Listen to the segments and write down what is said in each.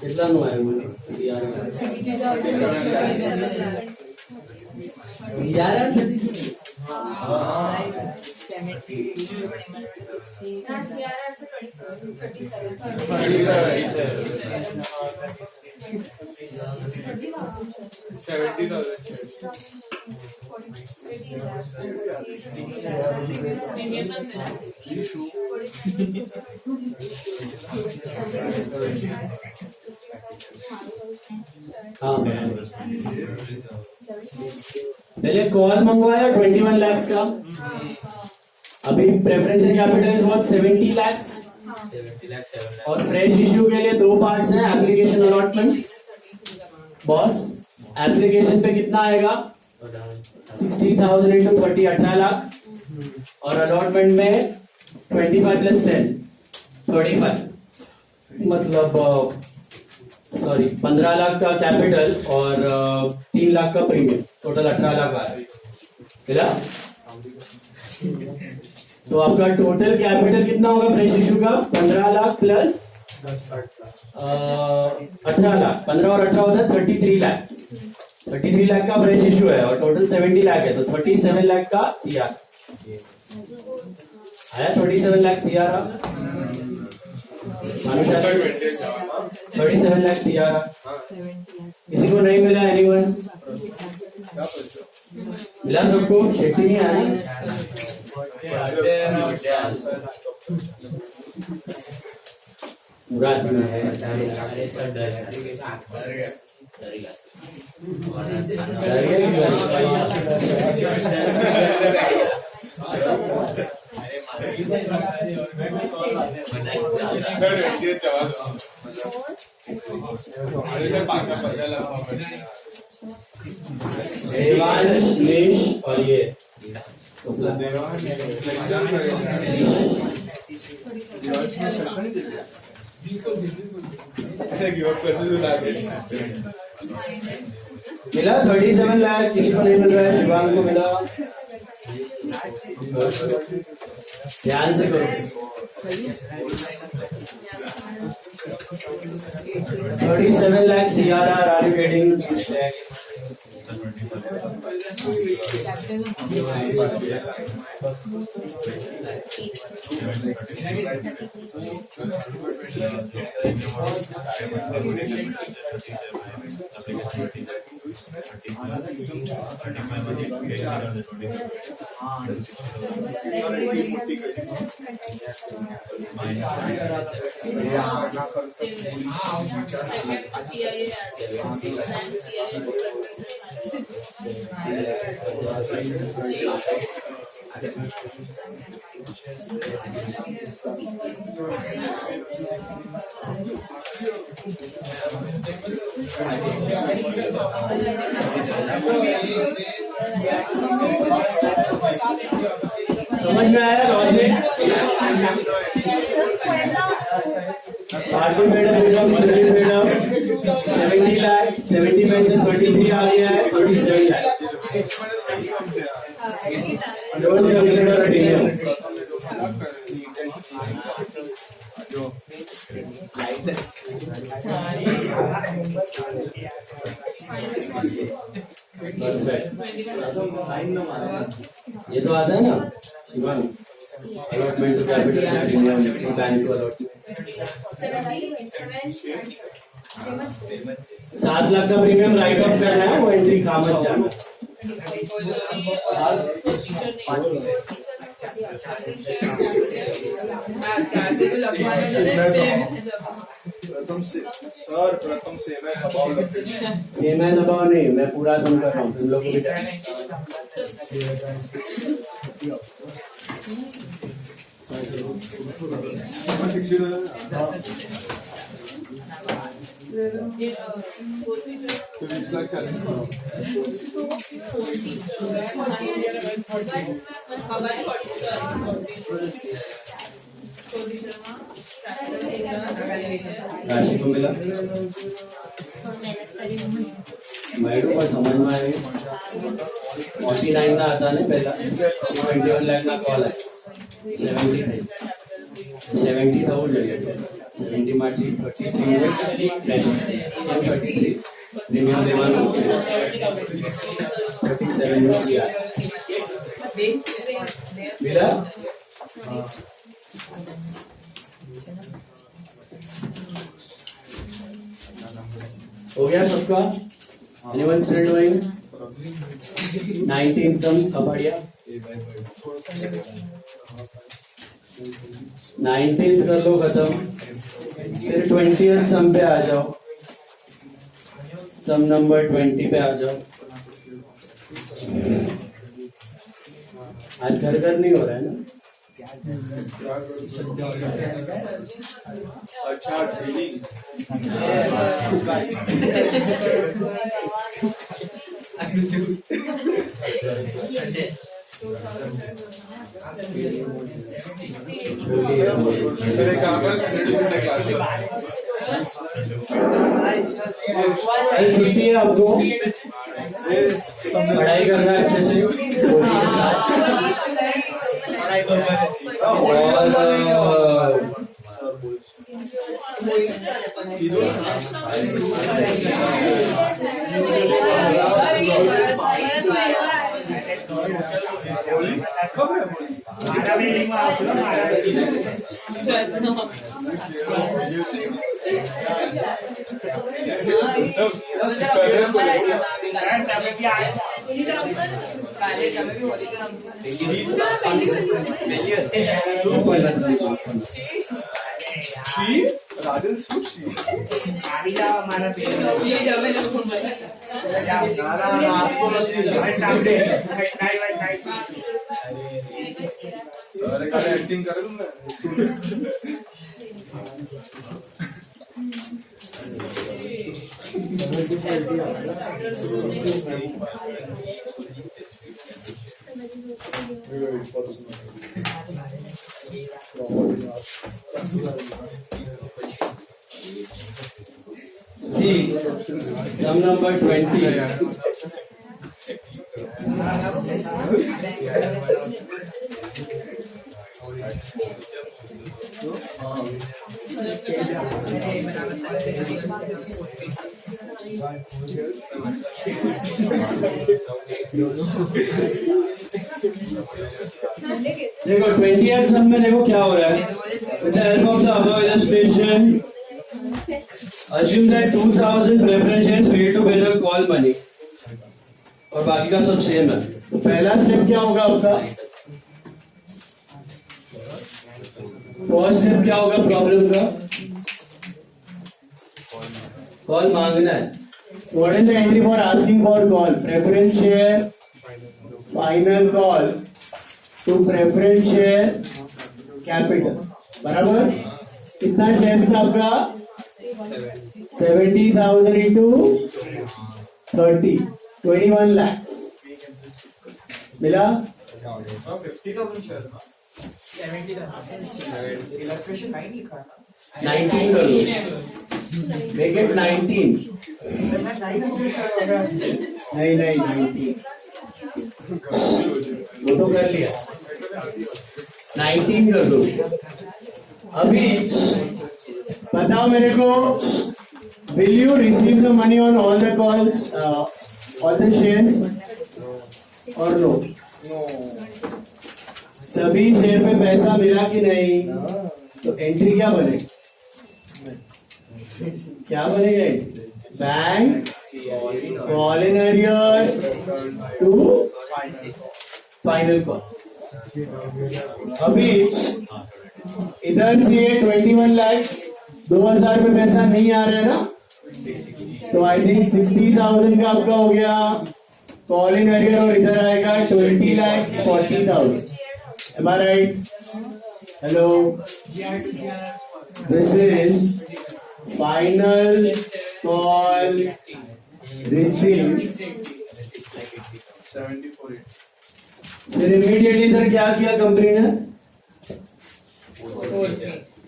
કેટલાનું આવ્યું हाँ पहले कॉल मंगवाया 21 लाख का, अभी preferential capital is what 70 lakh और फ्रेश इश्यू के लिए दो पार्ट्स हैं, एप्लीकेशन अलॉटमेंट। बॉस एप्लीकेशन पे कितना आएगा 60,000 इंटू 30 18 लाख और अलॉटमेंट में 25 प्लस 10 35 मतलब 15 लाख का कैपिटल और 3 लाख का प्रीमियम, टोटल 18 लाख आया। तो आपका टोटल कैपिटल कितना होगा फ्रेश इश्यू का 15 लाख प्लस 18 लाख, 15 और 18 होता है 33 लाख। 33 लाख का फ्रेश इश्यू है और टोटल 70 लाख है, तो 37 लाख का सीआर आया। 37 लाख सीआर 37 लाख सीआर। किसी को नहीं मिला? एनीवन मिला? सबको? शेट्टी नहीं आया? मुराद में है और ये मिला 37 लाख। किसी को नहीं मिल रहा है? शिवांग को मिला? ध्यान से करो। 37 lakh CRR are you getting? समझ में आया लॉजिक? आरती मैडम 70 लाख 70 में से 33 आ गया है 37 लाख। Don't consider deal. ये तो आता है ना Shivani, allotment to capital bank to allotment. 7 lakh का प्रीमियम राइट ऑफ करना है, वो एंट्री खामत जाना। सर प्रथम सेम है अबाउट द फिश। सेम है दबाव नहीं, मैं पूरा समझ रहा हूँ, तुम लोग को भी राशि को मिला, मैडम को समझ में आए 49 ना आता नहीं पहला 21 लाख ना कॉल है 70 था वो जरिए 70 मार्च 33 प्रीमियम देवान 37 मिला। हो गया सबका? Anyone still doing? 19 सम कबाड़िया 19th कर लो खत्म, फिर 20th सम पे आ जाओ, सम नंबर 20 पे आ जाओ। आज घर घर नहीं हो रहा है ना? अच्छा ड्रिलिंग छुट्टी है आपको, पढ़ाई करना है अच्छे से राजन सुशी सारे का एक्टिंग कर लूं मैं। See, sum number 20. देखो 20th सम में देखो क्या हो रहा है। With the help of the above illustration, assume that 2000 preference shares fail to pay the call money और बाकी का सब सेम है। तो पहला स्टेप क्या होगा आपका? फर्स्ट स्टेप क्या होगा प्रॉब्लम का? कॉल मांगना है। What is the entry for asking for call? Preference share, final call to preference share capital. बराबर? कितना शेयर था आपका? 70,000 into 30, 21 lakhs. मिला? 50,000 शेयर ना इलस्ट्रेशन 9 लिखा है ना 19 कर लो, make it 19. नहीं 19 वो तो कर लिया, 19 कर दो। अभी बताओ मेरे को, will you receive the money on all the calls, all the shares or no? सभी शेयर पे पैसा मिला कि नहीं? तो एंट्री क्या बनेगी? क्या बनेगा? Bank call in arrear to final call. अभी इधर से 21 लाख 2000 में पैसा नहीं आ रहा है ना, तो आई थिंक 60,000 का आपका हो गया कॉल इन एरियर, और इधर आएगा 20,40,000. Am I right? Hello. This is final call received. 74. फिर इमीडिएटली इधर क्या किया कंपनी ने,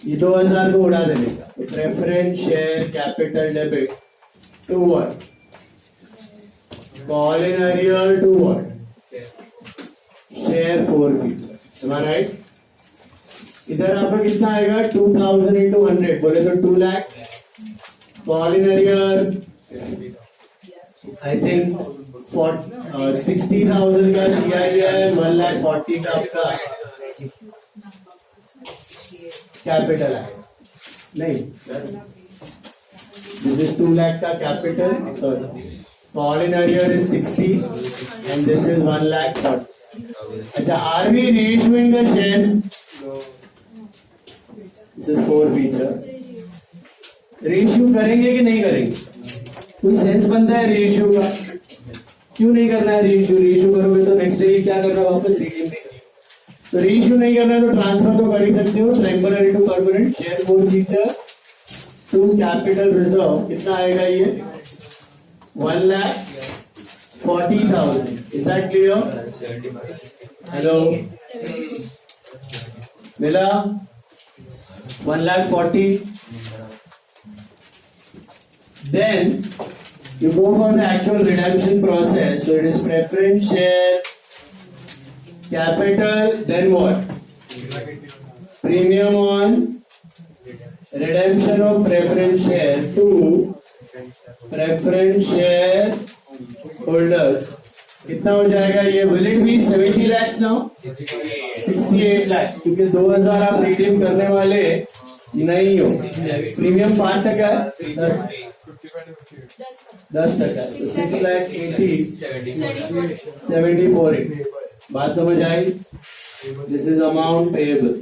ये 2000 को उड़ा देने का. Preference share capital debit to what, call in arrear to what, share forfeit. Am I right? इधर आपका कितना आएगा 2000 into 100 बोले तो 2 lakhs. Call in arrear I think 60,000 का CI है, 1,40,000 का आपका कैपिटल है. नहीं, दिस इज 2 lakh का capital. Sorry, call in arrear is 60 and this is 1,40,000. अच्छा, are we reissuing the shares? This is for feature. Reissue करेंगे कि नहीं करेंगे? कोई सेंस बनता है रीइश्यू का? क्यों नहीं करना है रीइश्यू? रीइश्यू करोगे तो नेक्स्ट डे क्या करना है, वापस रिडीम नहीं करना. तो रीइश्यू नहीं करना है तो ट्रांसफर तो कर ही सकते हो, temporary to permanent. Share forfeiture to capital reserve कितना आएगा ये, 1,40,000. Is that clear? हेलो, मिला 1,40,000. Then you go for the actual redemption process. So it is preference share capital, then what? Premium on redemption of preference share to preference share holders. कितना हो जाएगा ये? Will it be 70 lakhs now? 68 lakhs, क्योंकि 2000 आप redeem करने वाले नहीं हो. प्रीमियम 5% है, 10%. 6,80,74. बात समझ आई? This is amount payable.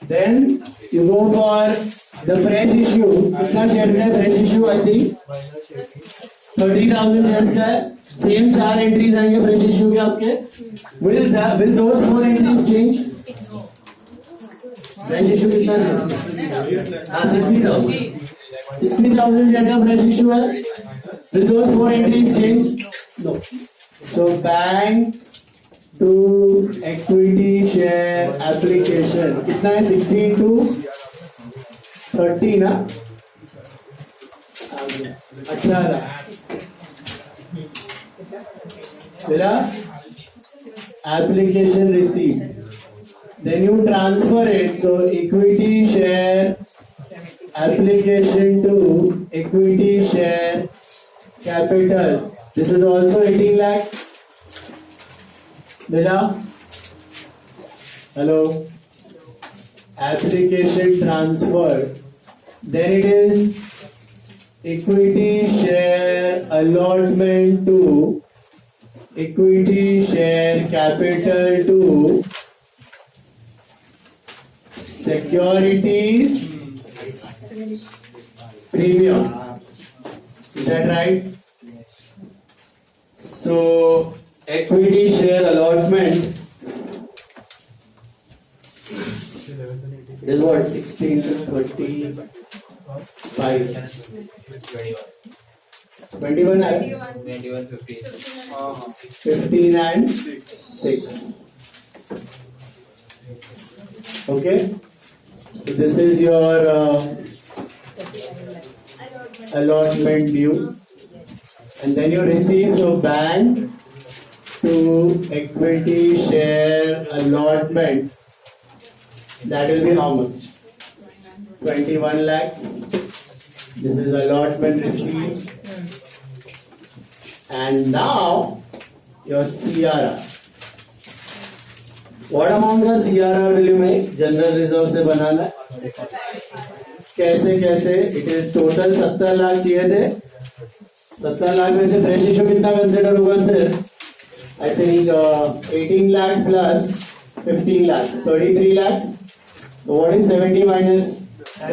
Then you go for the fresh issue. कितना शेयर का fresh issue? I think 30,000 shares का है. सेम 4 एंट्रीज आएंगे फ्रेश इश्यू के आपके. Will those 4 entries change? Fresh issue कितना है? हाँ, 60,000. 60,000 शेयर का फ्रेश इश्यू है. Will those 4 entries change? No. So bank to equity share application कितना है? 60 into 30 ना, 18. मेरा application received. Then you transfer it. So equity share application to equity share capital. This is also 18 lakhs. Mera? Hello? Application transfer. Then it is equity share allotment to equity share capital to securities premium. Is that right? So equity share allotment is what? 16 to 35. 21 and 15 and 6. Okay, so this is your allotment due, and then you receive. So bank to equity share allotment, that will be how much? 21 lakhs. This is allotment received. And now your CRR. What amount का CRR will you make? General reserve से बनाना है. कैसे? It is total 70 lakh चाहिए थे. 70 लाख में से fresh issue कितना consider होगा sir? I think 18 lakhs plus 15 lakhs, 33 lakhs. So what is 70 minus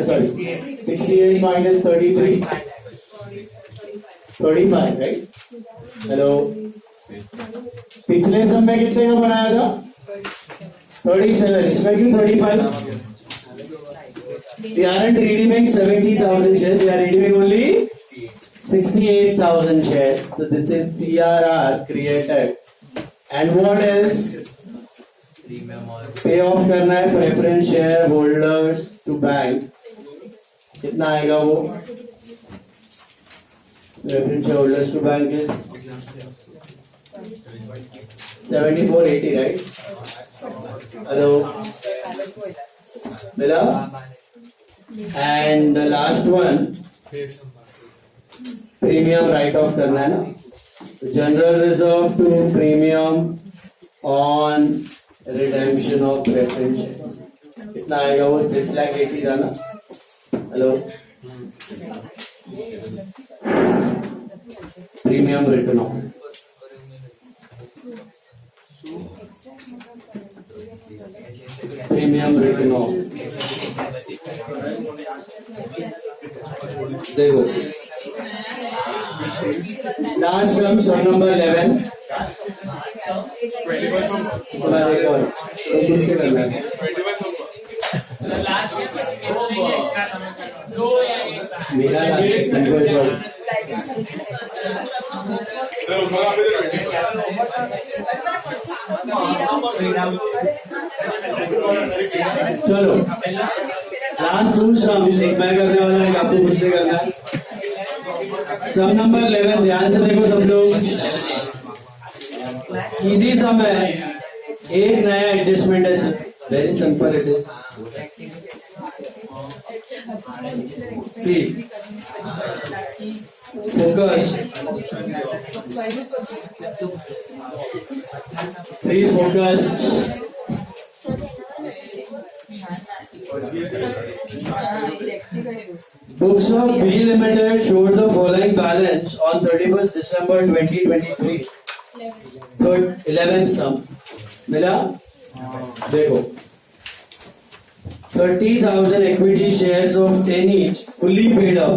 sorry, 68 minus 33, 35, right? Hello. पिछले सम में कितने का बनाया था? 37. इसमें क्यों 35? We aren't redeeming 70,000 shares. We are redeeming only 68,000 shares. So this is CRR created. And what else? Pay off करना है preference share holders to bank. कितना आएगा वो? Preference share holders to bank is 7480, right? Hello, मिला? And the last one premium write off करना है ना. General reserve to premium on redemption of preference shares. कितना आएगा वो? 6,80,000 था ना. Hello, premium return of, premium return of. देखो लास्ट सम नंबर 11. मेरा चलो लास्ट टू सम्स एक मैं करने वाला है, आपको मुझसे करना है. सम नंबर 11 ध्यान से देखो सब लोग. इजी सम है, एक नया एडजस्टमेंट है. Very simple it is. See focus, please focus. Books of B Limited showed the following balance on 31st December 2023. So 11th sum मिला. देखो 30,000 equity shares of 10 each fully paid up.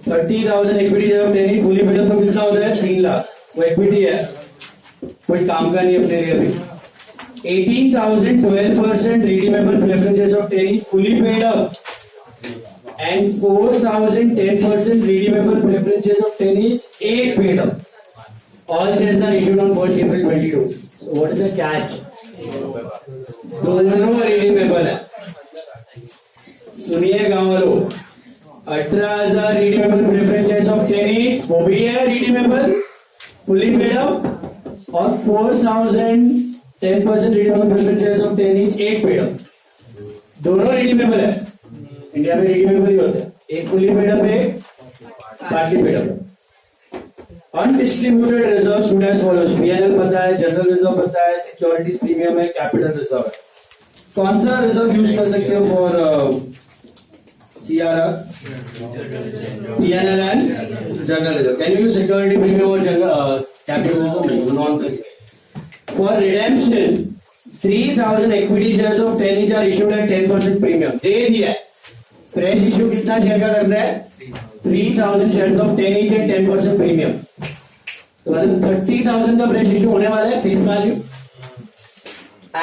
30,000 equity shares of 10 each fully paid up तो कितना होता है? 3 लाख. वो equity है, कोई काम का नहीं अपने लिए अभी. 18,000 12% redeemable preference shares of 10 each fully paid up and 4,000 10% redeemable preference shares of 10 each 8 paid up. All shares are issued on 1st April 22. So what is the catch? दोनों redeemable है. सुनिए गाँव वालों, 18,000 redeemable preference shares of 10 each वो भी है redeemable fully paid up और 4,000 10% redeemable preference shares of 10 each 8 paid up. दोनों redeemable है. इंडिया में redeemable ही होता है. एक fully paid up है, partly paid up. Undistributed reserve stood as follows. P&L पता है, जनरल रिजर्व पता है, सिक्योरिटीज प्रीमियम है, कैपिटल रिजर्व है. कौन सा रिजर्व यूज कर सकते हो for CRR? P&L and general reserve. Can you use security premium और capital reserve? None. For redemption, 3,000 equity shares of 10 each are issued at 10% premium. दे दिया है. फ्रेश इश्यू कितना शेयर का करना है? 3,000 shares of 10 each at 10% premium. तो मतलब 30,000 का फ्रेश इश्यू होने वाला है face value.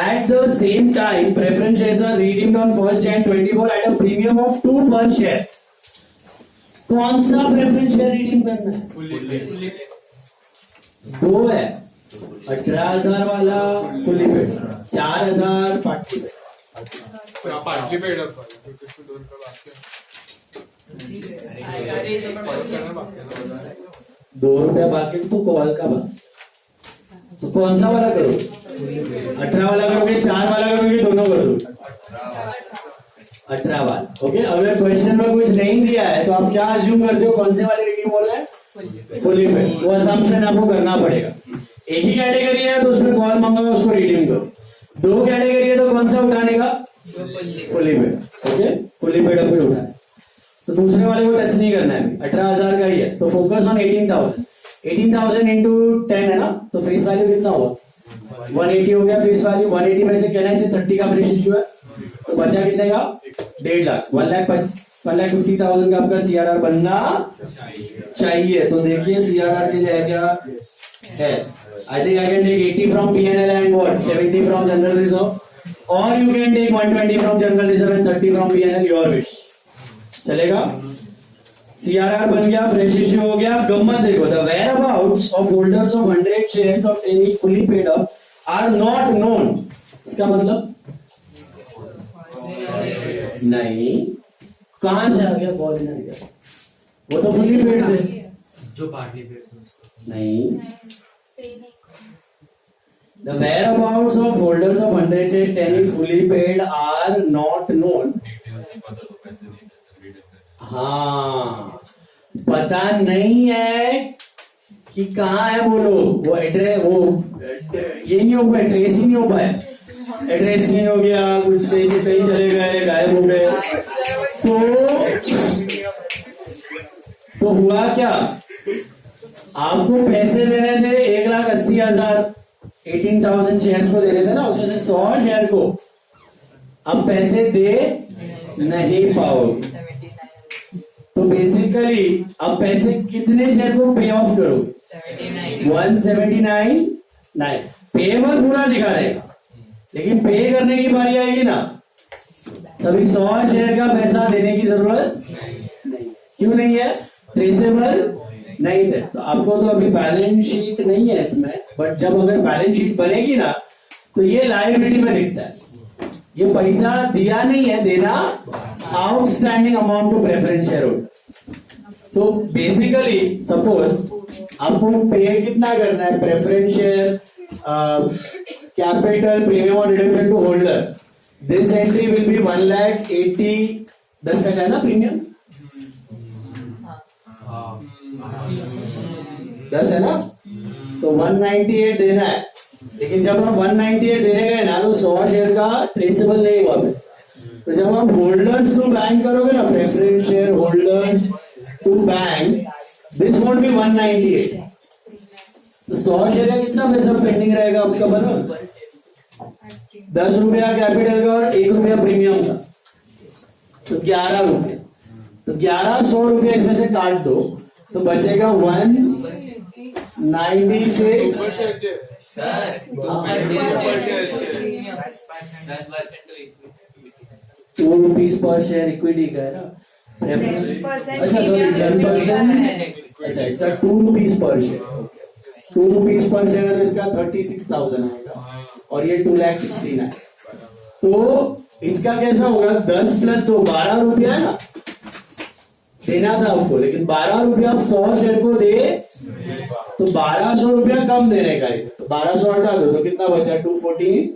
At the same time, preference shares are redeemed on 1st Jan 24 at a premium of 2 per share. कौन सा प्रेफरेंस शेयर रिडीम करना है? दो है. 18,000 वाला fully paid, 4,000 partly paid. Partly paid up ₹2 बाकी तो कॉल का बा. तो कौन सा वाला करो? 18 वाला करोगे, 4 वाला करोगे, दोनों कर दो. 18 वाला. ओके. अगर क्वेश्चन में कुछ नहीं दिया है तो आप क्या अज्यूम करते हो? कौन से वाले रिडीम हो रहा है? Fully paid. वो असम्पशन आपको करना पड़ेगा. एक ही कैटेगरी है तो उसमें कॉल मंगाओ, उसको रिडीम करो. दो कैटेगरी है तो कौन सा उठाने का? Fully paid. Okay. Fully paid up उठाना. तो दूसरे वाले को टच नहीं करना है. 18,000 का ही है तो फोकस ऑन 18,000. 18,000 इंटू 10 है ना, तो फेस वैल्यू कितना हुआ? 180 हो गया फेस वैल्यू. 180 में से कहना है 30 का फ्रेश इश्यू है तो बचा कितने का? 1.5 लाख 1,50,000 का आपका CRR बनना चाहिए। तो देखिए CRR के लिए क्या है। I think I can take 80 from P&L and what 70 from general reserve और you can take 120 from general reserve and 30 from P&L, your wish. चलेगा। CRR बन गया, फ्रेश इश्यू हो गया। गम्मत देखो, the whereabouts of holders of 100 shares of any fully paid up are not known। इसका मतलब नहीं, कहां से आ गया बॉल इन गया, वो तो फुली पेड थे। जो पार्टली पेड थे नहीं, the whereabouts of holders of 100 shares any fully paid are not known। हाँ, पता नहीं है कि कहाँ है वो लोग, वो एड्रेस, वो ये नहीं हो पाया, ट्रेस ही नहीं हो पाया, एड्रेस नहीं हो गया, कुछ कहीं से कहीं चले गए, गायब हो गए। तो हुआ क्या, आपको पैसे देने थे 1,80,000, 18,000 शेयर्स को देने थे ना, उसमें से 100 शेयर को अब पैसे दे नहीं पाओगे। तो बेसिकली अब पैसे कितने शेयर को पे ऑफ करोगे? 179। पेबल पूरा दिखा रहेगा, लेकिन पे करने की बारी आएगी ना, तभी 100 शेयर का पैसा देने की जरूरत नहीं। क्यों नहीं है? ट्रेसेबल नहीं थे। तो आपको तो अभी बैलेंस शीट नहीं है इसमें, बट जब अगर बैलेंस शीट बनेगी ना, तो ये लायबिलिटी में दिखता है। ये पैसा दिया नहीं है, देना outstanding amount to preference share holder. तो बेसिकली सपोज आपको पे कितना करना है, प्रेफरेंस शेयर, कैपिटल, प्रीमियम और redemption to holder. This entry will be 1,80,000। 10 का है ना प्रीमियम, 10 है ना, तो 198 देना है। लेकिन जब हम 198 देने गए ना, तो 100 शेयर का ट्रेसेबल नहीं हुआ पैसा। तो जब आप होल्डर्स टू बैंक करोगे ना, preference share holders to bank, this won't be 198। तो 100 शेयर का कितना पैसा पेंडिंग रहेगा आपका, बता? 10 रुपया कैपिटल का और 1 रुपया प्रीमियम का, तो 11 रुपये। तो 1,100 इसमें से काट दो, तो बचेगा 196। Sir 2 rupees per share equity का है ना, अच्छा सॉरी 10%, अच्छा इसका 2 rupees per share, 2 rupees per share, तो इसका 36,000 आएगा और ये 2,69,000। तो इसका कैसा होगा, 10 प्लस 2 12 रुपया है ना, देना था आपको, लेकिन 12 रुपया आप 100 शेयर को दे, तो 1,200 रुपया कम देने का है। तो 1,200 हटा दो, तो कितना बचा, 214।